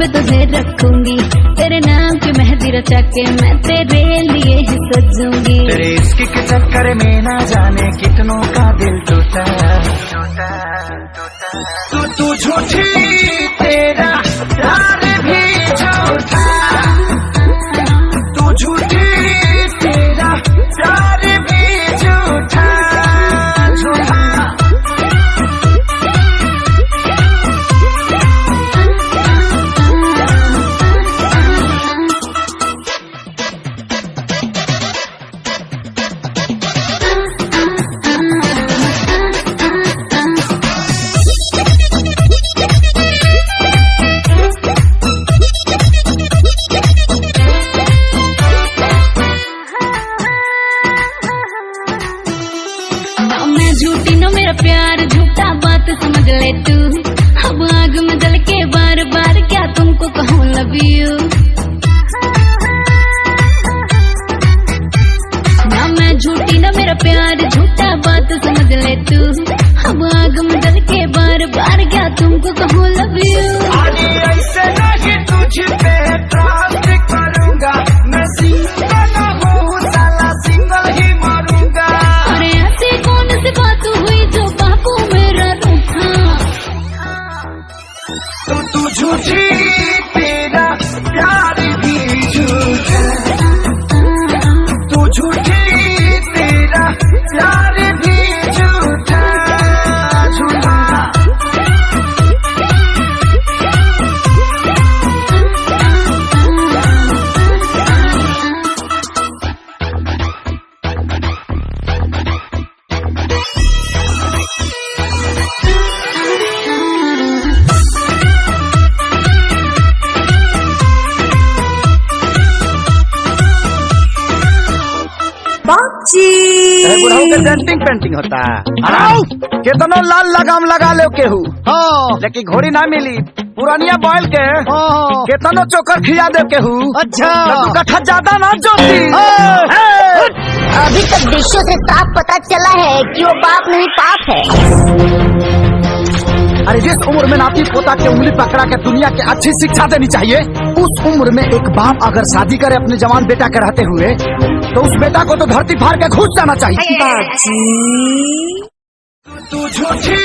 पे तुझे रखूंगी, तेरे नाम की मेहंदी रचा के मैं तेरे लिए ही सजूंगी। तेरे इश्क के चक्कर में ना जाने कितनों का दिल टूटा। तू झूठी, तेरा प्यार भी झूठा। तू झूठी, तेरा प्यार भी झूठा। झूठी न मेरा प्यार झूठा, बात समझ ले तू। अब आग में जल के बार बार क्या तुमको कहूँ लव यू। ना मैं झूठी न मेरा प्यार झूठा, बात समझ ले तू। अब आग में जल के बार बार क्या तुमको कहूँ लव यू। ऐसे नहीं तुझ पे ट्रस्ट करूंगा, मैं सिंगल हूँ साला सिंगल ही मरूंगा। अरे ऐसी कौन सी बात हुई जो बापू मेरा रूठा। तू झूठी, तेरा प्यार भी झूठा। तू झूठी, तेरा प्यार भी झूठा। झूठा बुढ़ाऊ के डेंटिंग पेंटिंग होता है। कितना लाल लगाम लगा ले केहू, लेकिन घोड़ी ना मिली। पुरानिया बैल के कितना चोकर खिया दे केहू। अच्छा तू कट्ठा ज्यादा ना जोती। अभी तक दृश्यों से साफ पता चला है कि वो बाप नहीं पाप है। अरे जिस उम्र में नाती पोता के उंगली पकड़ा के दुनिया के अच्छी शिक्षा देनी चाहिए, उस उम्र में एक बाप अगर शादी करे अपने जवान बेटा के रहते हुए, तो उस बेटा को तो धरती फाड़ के घुस जाना चाहिए। तू झूठी